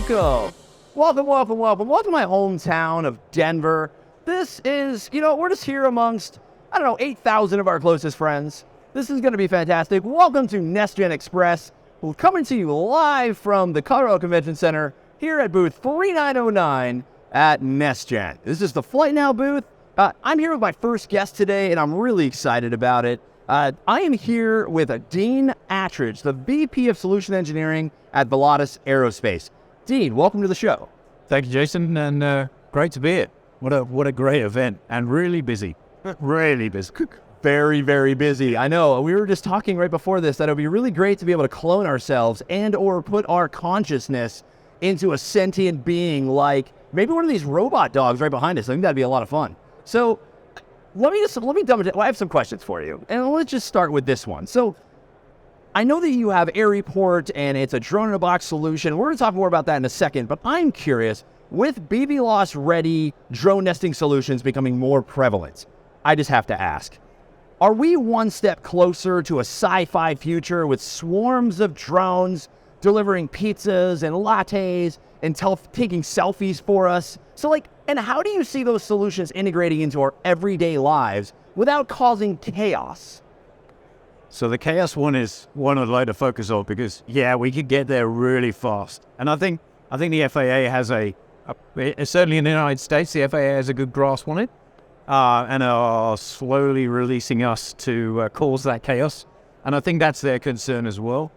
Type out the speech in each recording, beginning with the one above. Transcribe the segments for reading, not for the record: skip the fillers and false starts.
welcome. Welcome to my hometown of Denver. This is, we're just here amongst, 8,000 of our closest friends. This is going to be fantastic. Welcome to NestGen Xpress. We're coming to you live from the Colorado Convention Center here at booth 3909 at NestGen. This is the Flight Now booth. I'm here with my first guest today, and I'm really excited about it. I am here with Dean Attridge, the VP of Solution Engineering at BVLOS Aerospace. Dean, welcome to the show. Thank you, Jason, and great to be here. What a great event, and really busy. Really busy. Very, very busy. I know. We were just talking right before this that it would be really great to be able to clone ourselves and or put our consciousness into a sentient being like maybe one of these robot dogs right behind us. I think that'd be a lot of fun. So let me dumb it down. Well, I have some questions for you, and let's just start with this one. So I know that you have Aerieport, and it's a drone-in-a-box solution. We're going to talk more about that in a second, but I'm curious, with BVLOS-Ready drone nesting solutions becoming more prevalent, I just have to ask, are we one step closer to a sci-fi future with swarms of drones delivering pizzas and lattes and taking selfies for us? So and how do you see those solutions integrating into our everyday lives without causing chaos? So the chaos one is one I'd like to focus on because, we could get there really fast. And I think the FAA has certainly in the United States, the FAA has a good grasp on it and are slowly releasing us to cause that chaos. And I think that's their concern as well.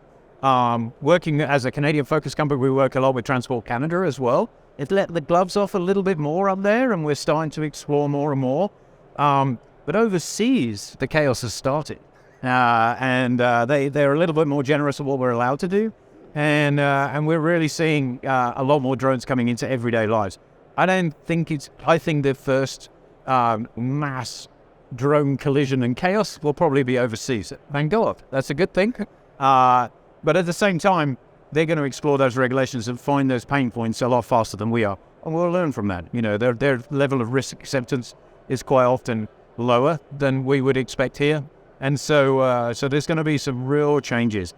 Working as a Canadian-focused company, we work a lot with Transport Canada as well. It let the gloves off a little bit more up there, and we're starting to explore more and more. But overseas, the chaos has started. And they're a little bit more generous of what we're allowed to do. And we're really seeing a lot more drones coming into everyday lives. I think the first mass drone collision and chaos will probably be overseas. Thank God. That's a good thing. But at the same time, they're going to explore those regulations and find those pain points a lot faster than we are. And we'll learn from that. Their level of risk acceptance is quite often lower than we would expect here. And so there's going to be some real changes.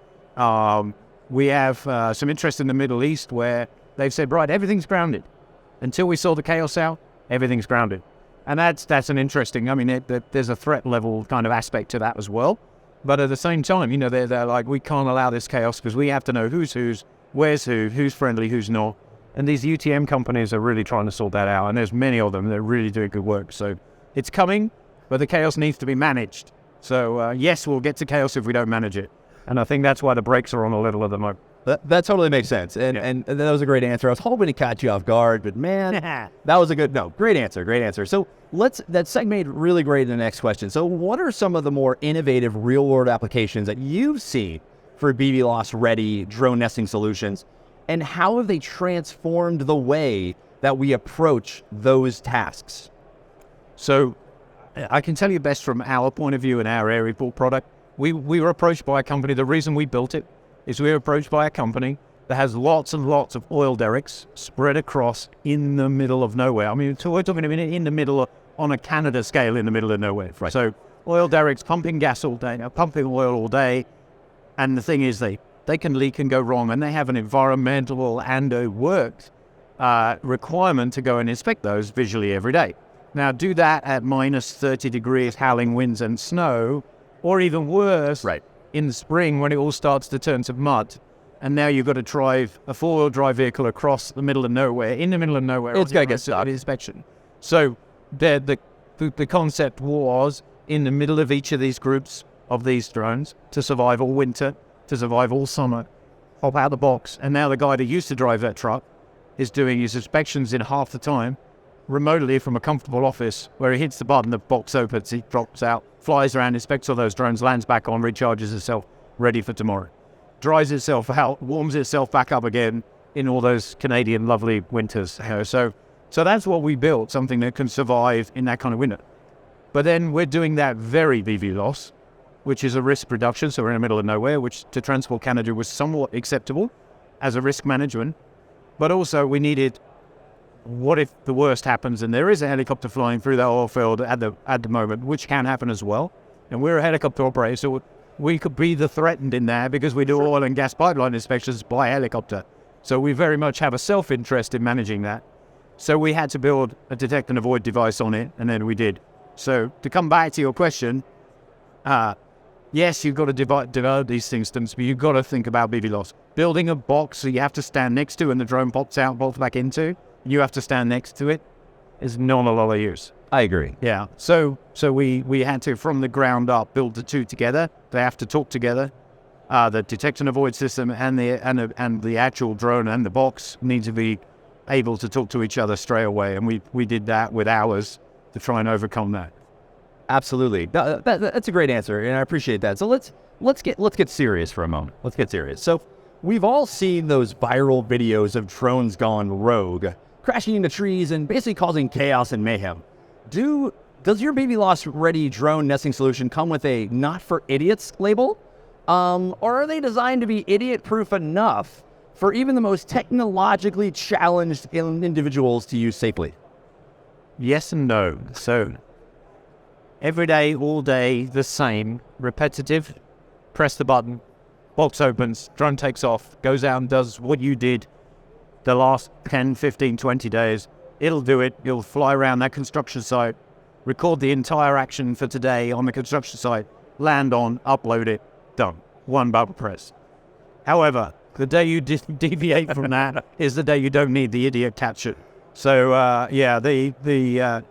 We have some interest in the Middle East where they've said, right, everything's grounded. Until we sort the chaos out, everything's grounded. And that's an interesting, there's a threat level kind of aspect to that as well. But at the same time, they're like, we can't allow this chaos because we have to know who's, where's who's friendly, who's not. And these UTM companies are really trying to sort that out. And there's many of them that are really doing good work. So it's coming, but the chaos needs to be managed. So yes, we'll get to chaos if we don't manage it. And I think that's why the brakes are on a little at the moment. That totally makes sense. And that was a great answer. I was hoping to catch you off guard, but man, that was great answer. So that segued really great in the next question. So what are some of the more innovative real world applications that you've seen for BVLOS-Ready drone nesting solutions? And how have they transformed the way that we approach those tasks? So I can tell you best from our point of view and our Aerieport product. We were approached by a company. The reason we built it is we were approached by a company that has lots and lots of oil derricks spread across in the middle of nowhere. We're talking in the middle on a Canada scale in the middle of nowhere. Right. So oil derricks pumping gas all day, pumping oil all day. And the thing is they can leak and go wrong, and they have an environmental and a work requirement to go and inspect those visually every day. Now, do that at minus 30 degrees, howling winds and snow, or even worse, right, in the spring when it all starts to turn to mud. And now you've got to drive a four-wheel drive vehicle across the middle of nowhere, in the middle of nowhere. It's got to get stuck. Inspection. So the concept was, in the middle of each of these groups of these drones, to survive all winter, to survive all summer, hop out the box. And now the guy that used to drive that truck is doing his inspections in half the time, remotely from a comfortable office where he hits the button, the box opens, he drops out, flies around, inspects all those drones, lands back on, recharges itself, ready for tomorrow. Dries itself out, warms itself back up again in all those Canadian lovely winters. So that's what we built, something that can survive in that kind of winter. But then we're doing that very BVLOS, which is a risk reduction, so we're in the middle of nowhere, which to Transport Canada was somewhat acceptable as a risk management. But also we needed, what if the worst happens and there is a helicopter flying through that oil field at the moment, which can happen as well. And we're a helicopter operator, so we could be the threatened in there because we do oil and gas pipeline inspections by helicopter. So we very much have a self-interest in managing that. So we had to build a detect and avoid device on it, and then we did. So to come back to your question, yes, you've got to develop these systems, but you've got to think about BVLOS. Building a box that you have to stand next to and the drone pops back into, you have to stand next to it, is not a lot of use. I agree. Yeah. So we had to, from the ground up, build the two together. They have to talk together. The detect and avoid system and the actual drone and the box need to be able to talk to each other straight away. And we did that with hours to try and overcome that. Absolutely. That's a great answer, and I appreciate that. So let's get serious for a moment. Let's get serious. So we've all seen those viral videos of drones gone rogue, crashing into trees and basically causing chaos and mayhem. Does your BVLOS-Ready drone nesting solution come with a not for idiots label? Or are they designed to be idiot-proof enough for even the most technologically challenged individuals to use safely? Yes and no. So every day, all day, the same, repetitive, press the button, box opens, drone takes off, goes out and does what you did the last 10, 15, 20 days. It'll do it. It'll fly around that construction site, record the entire action for today on the construction site, land on, upload it, done. One button press. However, the day you deviate from that is the day you don't need the idiot capture. So, the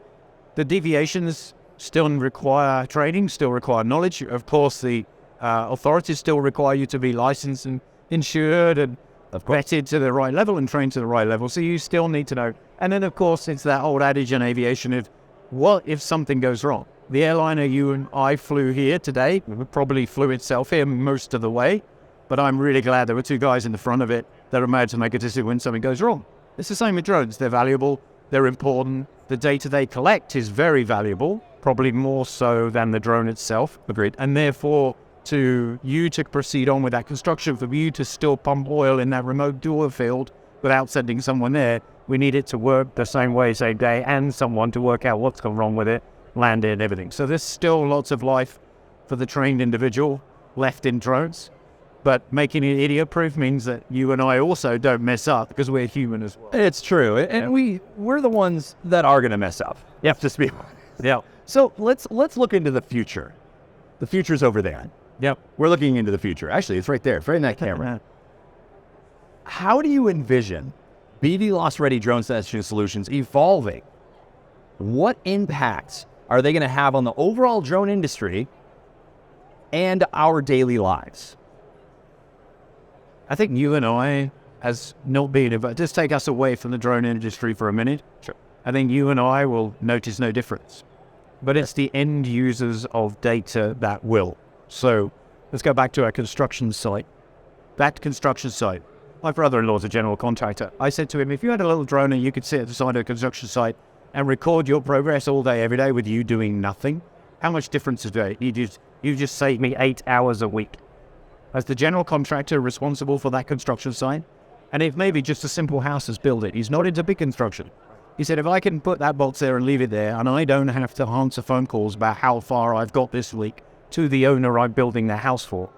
deviations still require training, still require knowledge. Of course, the authorities still require you to be licensed and insured and vetted to the right level and trained to the right level. So you still need to know. And then, of course, it's that old adage in aviation of, what if something goes wrong? The airliner you and I flew here today probably flew itself here most of the way, but I'm really glad there were two guys in the front of it that are made to make a decision when something goes wrong. It's the same with drones. They're valuable. They're important. The data they collect is very valuable, probably more so than the drone itself. Agreed. And therefore, to proceed on with that construction, for you to still pump oil in that remote dual field without sending someone there, we need it to work the same way, same day, and someone to work out what's gone wrong with it, land it, and everything. So there's still lots of life for the trained individual left in drones. But making it idiot-proof means that you and I also don't mess up because we're human as well. It's true, and we're the ones that are going to mess up. Yep. Just be honest. Yeah. So let's look into the future. The future's over there. Yep. We're looking into the future. Actually, it's right there. It's right in that camera. How do you envision BVLOS-Ready drone nesting solutions evolving? What impacts are they going to have on the overall drone industry and our daily lives? I think you and I, as not being, but just take us away from the drone industry for a minute. Sure. I think you and I will notice no difference. But it's the end users of data that will. So let's go back to our construction site. That construction site, my brother-in-law's a general contractor. I said to him, if you had a little drone and you could sit at the side of a construction site and record your progress all day, every day with you doing nothing, how much difference is there? You just saved me 8 hours a week. As the general contractor responsible for that construction site, and if maybe just a simple house has built it, he's not into big construction. He said, if I can put that box there and leave it there, and I don't have to answer phone calls about how far I've got this week to the owner I'm building the house for.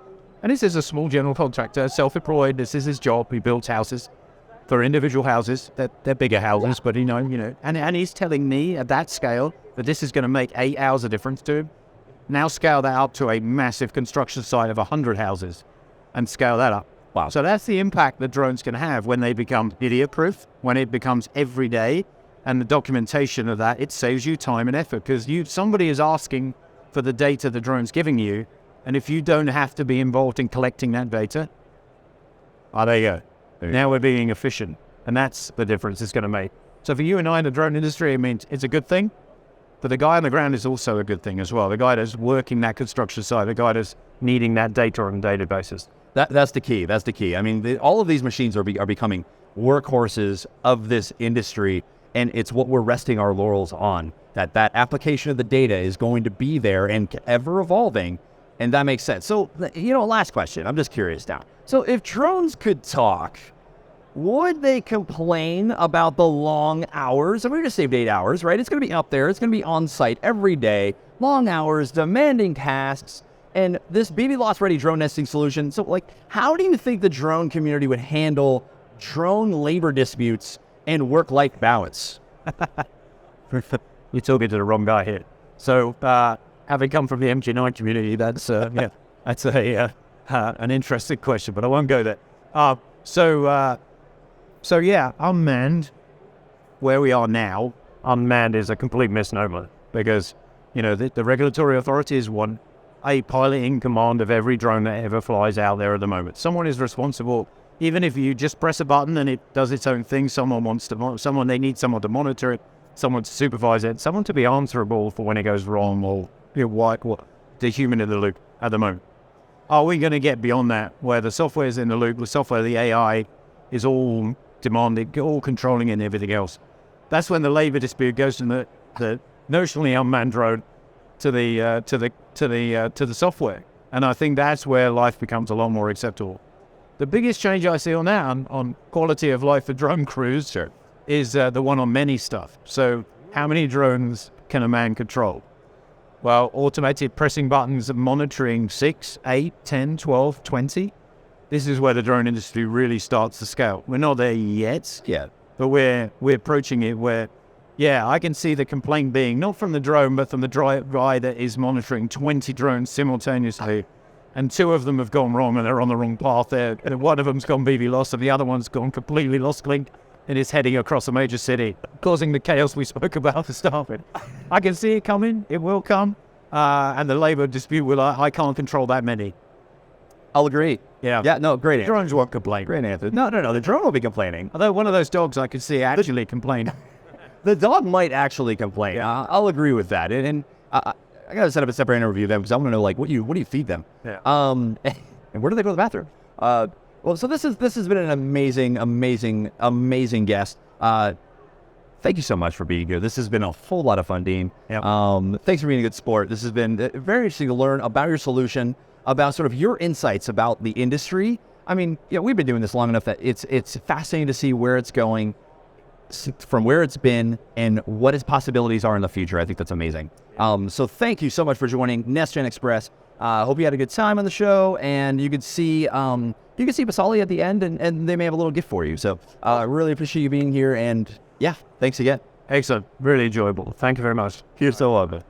And this is a small general contractor, self-employed, this is his job, he builds houses for individual houses. They're bigger houses, but you know, and he's telling me at that scale that this is going to make 8 hours of difference to him. Now scale that up to a massive construction site of 100 houses and scale that up. Wow. So that's the impact that drones can have when they become idiot-proof, when it becomes every day, and the documentation of that, it saves you time and effort because somebody is asking for the data the drone's giving you, and if you don't have to be involved in collecting that data, there you go. Now we're being efficient, and that's the difference it's going to make. So for you and I in the drone industry, I mean, it's a good thing. But the guy on the ground is also a good thing as well. The guy that's working that construction site, the guy that's needing that data on a daily basis. That's the key. That's the key. I mean, all of these machines are becoming workhorses of this industry, and it's what we're resting our laurels on. That application of the data is going to be there and ever evolving, and that makes sense. So, last question. I'm just curious now. So if drones could talk, would they complain about the long hours? I mean, we just saved 8 hours, right? It's going to be up there. It's going to be on site every day. Long hours, demanding tasks, and this BVLOS-Ready drone nesting solution. So, how do you think the drone community would handle drone labor disputes and work-life balance. You're talking to the wrong guy here. So, having come from the MG9 community, that's that's an interesting question, but I won't go there. So yeah, unmanned, where we are now, unmanned is a complete misnomer because, the regulatory authorities want a pilot in command of every drone that ever flies out there at the moment. Someone is responsible. Even if you just press a button and it does its own thing, they need someone to monitor it, someone to supervise it, someone to be answerable for when it goes wrong, or the human in the loop at the moment. Are we going to get beyond that, where the software is in the loop, the software, the AI is all demanding, all controlling, and everything else? That's when the labor dispute goes from the notionally unmanned drone to the software, and I think that's where life becomes a lot more acceptable. The biggest change I see on that, on quality of life for drone crews, is the one on many stuff. So how many drones can a man control? Well, automated pressing buttons and monitoring 6, 8, 10, 12, 20. This is where the drone industry really starts to scale. We're not there yet, but we're approaching it where, I can see the complaint being not from the drone, but from the guy that is monitoring 20 drones simultaneously. And 2 of them have gone wrong and they're on the wrong path there. And one of them's gone BVLOS and the other one's gone completely lost link and is heading across a major city, causing the chaos we spoke about to start with. I can see it coming. It will come. And the labor dispute I can't control that many. I'll agree. Yeah. Yeah, no, great answer. Drones won't complain. Great answer. No, the drone will be complaining. Although one of those dogs I could see actually complain. The dog might actually complain. Yeah. I'll agree with that. And I got to set up a separate interview with them because I want to know, what do you feed them? Yeah. And where do they go to the bathroom? Well, so this has been an amazing guest. Thank you so much for being here. This has been a whole lot of fun, Dean. Yep. Thanks for being a good sport. This has been very interesting to learn about your solution, about sort of your insights about the industry. I mean, we've been doing this long enough that it's fascinating to see where it's going from where it's been and what its possibilities are in the future. I think that's amazing. So thank you so much for joining NestGen Xpress. Hope you had a good time on the show, and you could see Basali at the end, and they may have a little gift for you. So I really appreciate you being here, and thanks again. Excellent. Really enjoyable. Thank you very much. You're so welcome.